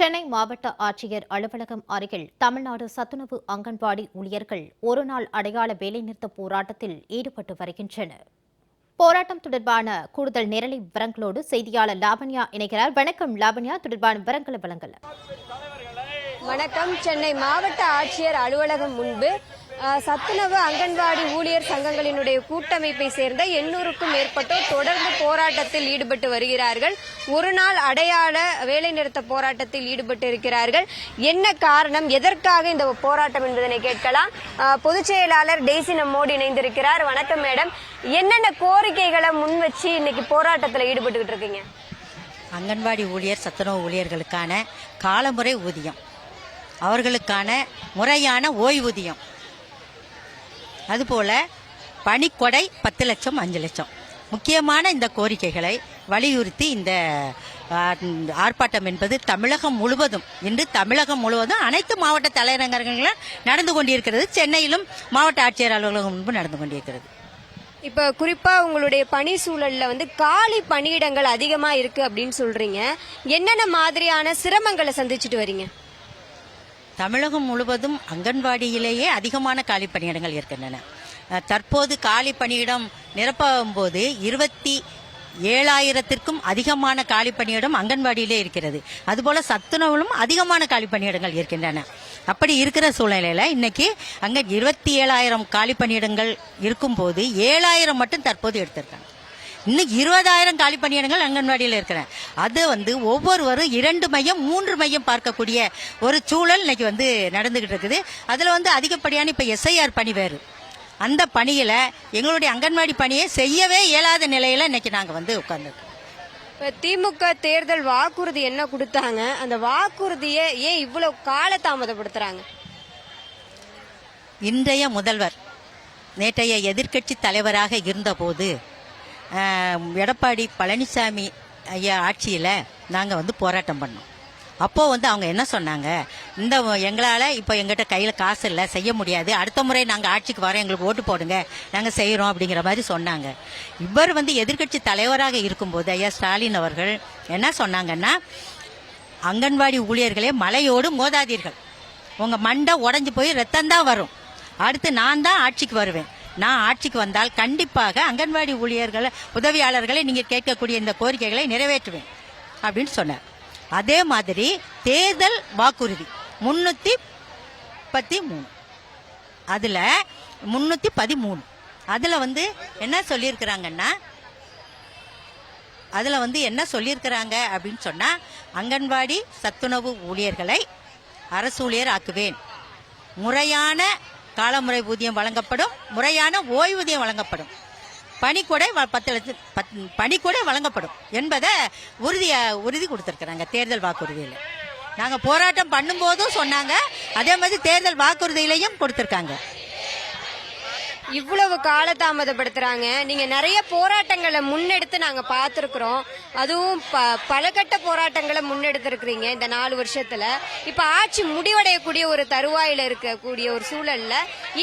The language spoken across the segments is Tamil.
சென்னை மாவட்ட ஆட்சியர் அலுவலகம் அருகில் தமிழ்நாடு சத்துணவு அங்கன்வாடி ஊழியர்கள் ஒருநாள் அடையாள வேலைநிறுத்த போராட்டத்தில் ஈடுபட்டு வருகின்றனர். போராட்டம் தொடர்பான கூடுதல் நேரலை விவரங்களோடு செய்தியாளர் லாவண்யா இணைகிறார். வணக்கம் லாவண்யா, தொடர்பான விவரங்களை வழங்கல. வணக்கம். சென்னை மாவட்ட ஆட்சியர் அலுவலகம் முன்பு சத்துணவு அங்கன்வாடி ஊழியர் சங்கங்களினுடைய கூட்டமைப்பை சேர்ந்த 800க்கும் மேற்பட்டோர் தொடர்ந்து போராட்டத்தில் ஈடுபட்டு வருகிறார்கள். ஒரு நாள் அடையாள வேலைநிறுத்த போராட்டத்தில் ஈடுபட்டு இருக்கிறார்கள். என்ன காரணம், எதற்காக இந்த போராட்டம் என்பதனை கேட்கலாம். பொதுச் செயலாளர் டெய்சி நம்மோடு இணைந்திருக்கிறார். வணக்கம் மேடம். என்னென்ன கோரிக்கைகளை முன் வச்சு இன்னைக்கு போராட்டத்தில் ஈடுபட்டு இருக்கீங்க? அங்கன்வாடி ஊழியர் சத்துணவு ஊழியர்களுக்கான காலமுறை ஊதியம், அவர்களுக்கான முறையான ஓய்வூதியம், அதுபோல பணிக்கொடை 10 லட்சம் 5 லட்சம், முக்கியமான இந்த கோரிக்கைகளை வலியுறுத்தி இந்த ஆர்ப்பாட்டம் என்பது தமிழகம் முழுவதும், இன்று தமிழகம் முழுவதும் அனைத்து மாவட்ட தலைநகரங்களிலும் நடந்து கொண்டிருக்கிறது. சென்னையிலும் மாவட்ட ஆட்சியர் அலுவலகம் முன்பு நடந்து கொண்டிருக்கிறது. இப்ப குறிப்பா உங்களுடைய பணி சூழல்ல காலி பணியிடங்கள் அதிகமா இருக்கு அப்படின்னு சொல்றீங்க. என்னென்ன மாதிரியான சிரமங்களை சந்திச்சுட்டு வரீங்க? தமிழகம் முழுவதும் அங்கன்வாடியிலேயே அதிகமான காலி பணியிடங்கள் இருக்கின்றன. தற்போது காலி பணியிடம் நிரப்பும் போது 27,000த்திற்கும் அதிகமான காலி பணியிடம் அங்கன்வாடியிலே இருக்கிறது. அதுபோல சத்துணவிலும் அதிகமான காலி பணியிடங்கள் இருக்கின்றன. அப்படி இருக்கிற சூழ்நிலையில இன்னைக்கு அங்க 27,000 காலி பணியிடங்கள் இருக்கும் போது 7,000 மட்டும் தற்போது எடுத்திருக்காங்க. இன்னும் 20,000 காலி பணியிடங்கள் அங்கன்வாடியில் இருக்கிறேன். அது ஒவ்வொருவரும் 2 மையம் 3 மையம் பார்க்கக்கூடிய ஒரு சூழல் இன்னைக்கு நடந்துகிட்டு இருக்குது. அதுல அதிகப்படியான இப்ப SIR பணி வேறு, அந்த பணியில எங்களுடைய அங்கன்வாடி பணியை செய்யவே இயலாத நிலையில இன்னைக்கு நாங்க உட்கார்ந்துருக்கோம். திமுக தேர்தல் வாக்குறுதி என்ன கொடுத்தாங்க, அந்த வாக்குறுதியை ஏன் இவ்வளவு காலதாமதப்படுத்துறாங்க? இன்றைய முதல்வர் நேற்றைய எதிர்க்கட்சி தலைவராக இருந்தபோது எடப்பாடி பழனிசாமி ஐயா ஆட்சியில் நாங்கள் போராட்டம் பண்ணோம். அப்போ அவங்க என்ன சொன்னாங்க, இந்த எங்களால் இப்போ எங்கிட்ட கையில் காசு இல்லை, செய்ய முடியாது, அடுத்த முறை நாங்கள் ஆட்சிக்கு வரோம், எங்களுக்கு ஓட்டு போடுங்க, நாங்கள் செய்கிறோம் அப்படிங்கிற மாதிரி சொன்னாங்க. இவர் எதிர்க்கட்சி தலைவராக இருக்கும்போது ஐயா ஸ்டாலின் அவர்கள் என்ன சொன்னாங்கன்னா, அங்கன்வாடி ஊழியர்களே மலையோடு மோதாதீர்கள், உங்கள் மண்டை உடஞ்சி போய் ரத்தம்தான் வரும், அடுத்து நான் தான் ஆட்சிக்கு வருவேன், நான் ஆட்சிக்கு வந்தால் கண்டிப்பாக அங்கன்வாடி ஊழியர்கள் உதவியாளர்களை நீங்க கேட்கக்கூடிய இந்த கோரிக்கைகளை நிறைவேற்றுவேன் அப்படின்னு சொன்னார். அதே மாதிரி தேர்தல் வாக்குறுதி 313, அதுல 313 அதுல என்ன சொல்லியிருக்கிறாங்கன்னா, அதுல என்ன சொல்லியிருக்கிறாங்க அப்படின்னு சொன்னா, அங்கன்வாடி சத்துணவு ஊழியர்களை அரசு ஊழியர் ஆக்குவேன், முறையான காலமுறை ஊதியம் வழங்கப்படும், முறையான ஓய்வூதியம் வழங்கப்படும், பணிக்கொடை 10 லட்சம் பணிக்கொடை வழங்கப்படும் என்பதை உறுதி கொடுத்திருக்கிறாங்க தேர்தல் வாக்குறுதியில். நாங்க போராட்டம் பண்ணும் போதும் சொன்னாங்க, அதே மாதிரி தேர்தல் வாக்குறுதியிலையும் கொடுத்திருக்காங்க. இவ்வளவு காலதாமதப்படுத்துறாங்க. நீங்க நிறைய போராட்டங்களை முன்னெடுத்து நாங்க பார்த்திருக்கிறோம். அதுவும் பல கட்ட போராட்டங்களை முன்னெடுத்திருக்கிறீங்க இந்த 4 வருஷத்துல. இப்ப ஆட்சி முடிவடையக்கூடிய ஒரு தருவாயில இருக்கக்கூடிய ஒரு சூழல்ல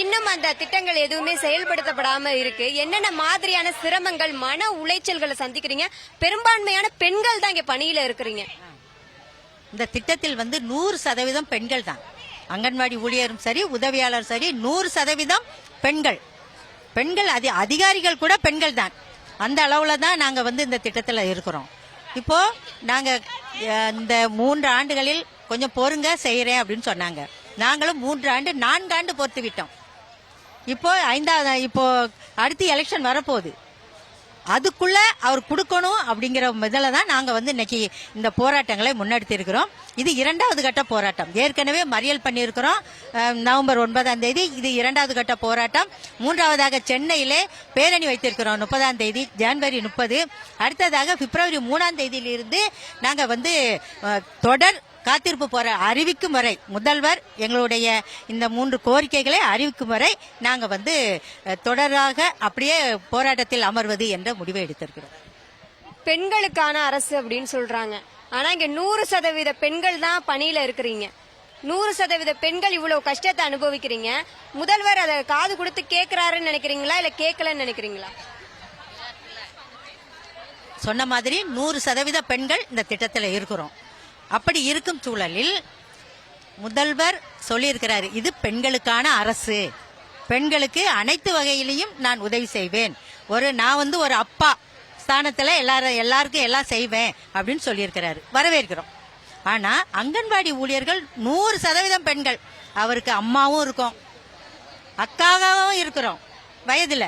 இன்னும் அந்த திட்டங்கள் எதுவுமே செயல்படுத்தப்படாம இருக்கு. என்னென்ன மாதிரியான சிரமங்கள், மன உளைச்சல்களை சந்திக்கிறீங்க? பெரும்பான்மையான பெண்கள் தான் இங்க பணியில இருக்கிறீங்க. இந்த திட்டத்தில் 100% பெண்கள் தான். அங்கன்வாடி ஊழியரும் சரி, உதவியாளர் சரி, 100% பெண்கள். அதிகாரிகள் கூட பெண்கள் தான். அந்த அளவுல தான் நாங்க இந்த திட்டத்துல இருக்கிறோம். இப்போ நாங்க இந்த 3 ஆண்டுகளில் கொஞ்சம் பொறுங்க செய்யறேன் அப்படின்னு சொன்னாங்க. நாங்களும் 3 ஆண்டு 4 ஆண்டு பொறுத்து விட்டோம். இப்போ 5வது, இப்போ அடுத்து எலெக்ஷன் வரப்போகுது, அதுக்குள்ள அவர் கொடுக்கணும் அப்படிங்கிற இதில் தான் நாங்கள் இன்னைக்கு இந்த போராட்டங்களை முன்னெடுத்து இருக்கிறோம். இது 2வது கட்ட போராட்டம். ஏற்கனவே மறியல் பண்ணியிருக்கிறோம் நவம்பர் 9ஆம் தேதி. இது 2வது கட்ட போராட்டம். 3வதாக சென்னையிலே பேரணி வைத்திருக்கிறோம் 30ஆம் தேதி, ஜனவரி 30. அடுத்ததாக பிப்ரவரி 3ஆம் தேதியிலிருந்து நாங்கள் தொடர் காத்திருப்பு போற அறிவிக்கும் வரை, முதல்வர் எங்களுடைய இந்த 3 கோரிக்கைகளை அறிவிக்கும் வரை நாங்க தொடராக அப்படியே போராட்டத்தில் அமர்வது என்ற முடிவை எடுத்திருக்கிறோம். பெண்களுக்கான அரசு அப்படின்னு சொல்றாங்க. ஆனா இங்க 100% பெண்கள் தான் பணியில இருக்கிறீங்க. 100% பெண்கள் இவ்வளவு கஷ்டத்தை அனுபவிக்கிறீங்க. முதல்வர் அதை காது கொடுத்து கேட்கிறாருன்னு நினைக்கிறீங்களா, இல்ல கேட்கலன்னு நினைக்கிறீங்களா? சொன்ன மாதிரி 100% பெண்கள் இந்த திட்டத்தில் இருக்கிறோம். அப்படி இருக்கும் சூழலில் முதல்வர் சொல்லியிருக்கிறாரு, இது பெண்களுக்கான அரசு, பெண்களுக்கு அனைத்து வகையிலையும் நான் உதவி செய்வேன், நான் ஒரு அப்பா ஸ்தானத்துல எல்லாருக்கும் எல்லாம் செய்வேன் அப்படின்னு சொல்லியிருக்கிறாரு. வரவேற்கிறோம். ஆனா அங்கன்வாடி ஊழியர்கள் 100% பெண்கள். அவருக்கு அம்மாவும் இருக்கும், அக்காவும் இருக்கிறோம் வயதுல,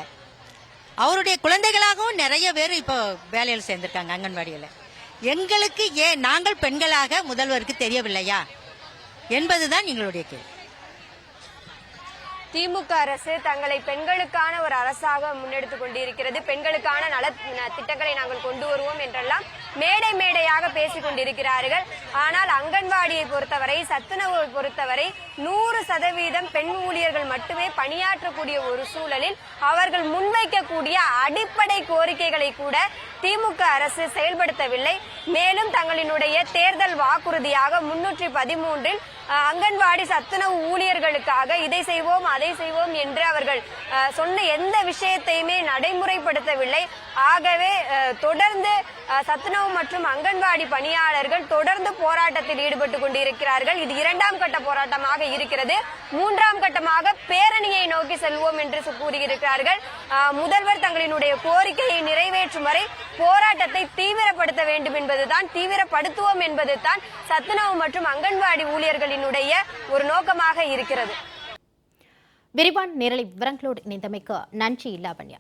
அவருடைய குழந்தைகளாகவும் நிறைய பேர் இப்போ வேலையில் சேர்ந்திருக்காங்க அங்கன்வாடியில. எங்களுக்கு ஏன் நாங்கள் பெண்களாக முதல்வருக்கு தெரியவில்லையா என்பதுதான் எங்களுடைய கேள்வி. திமுக அரசு தங்களை பெண்களுக்கான ஒரு அரசாக முன்னெடுத்துக் கொண்டிருக்கிறது. பெண்களுக்கான நல திட்டங்களை நாங்கள் கொண்டு வருவோம் என்றெல்லாம் மேடை மேடையாக பேசிக் கொண்டிருக்கிறார்கள். ஆனால் அங்கன்வாடியை பொறுத்தவரை, சத்துணவை பொறுத்தவரை 100% பெண் ஊழியர்கள் மட்டுமே பணியாற்றக்கூடிய ஒரு சூழலில் அவர்கள் முன்வைக்கக்கூடிய அடிப்படை கோரிக்கைகளை கூட திமுக அரசு செயல்படுத்தவில்லை. மேலும் தங்களினுடைய தேர்தல் வாக்குறுதியாக 313 அங்கன்வாடி சத்துணவு ஊழியர்களுக்காக இதை செய்வோம் அதை செய்வோம் என்று அவர்கள் சொன்ன எந்த விஷயத்தையுமே நடைமுறைப்படுத்தவில்லை. ஆகவே தொடர்ந்து சத்துணவு மற்றும் அங்கன்வாடி பணியாளர்கள் தொடர்ந்து போராட்டத்தில் ஈடுபட்டு கொண்டிருக்கிறார்கள். இது 2ஆம் கட்ட போராட்டமாக இருக்கிறது. 3ஆம் கட்டமாக பேரணியை நோக்கி செல்வோம் என்று கூறியிருக்கிறார்கள். முதல்வர் தங்களினுடைய கோரிக்கையை நிறைவேற்றும் வரை போராட்டத்தை தீவிரப்படுத்த வேண்டும் என்பதுதான், தீவிரப்படுத்துவோம் என்பதுதான் சத்துணவு மற்றும் அங்கன்வாடி ஊழியர்களினுடைய ஒரு நோக்கமாக இருக்கிறது. விரிவான நேரலை விவரங்களோடு இணைந்தமைக்கு நன்றி லாவண்யா.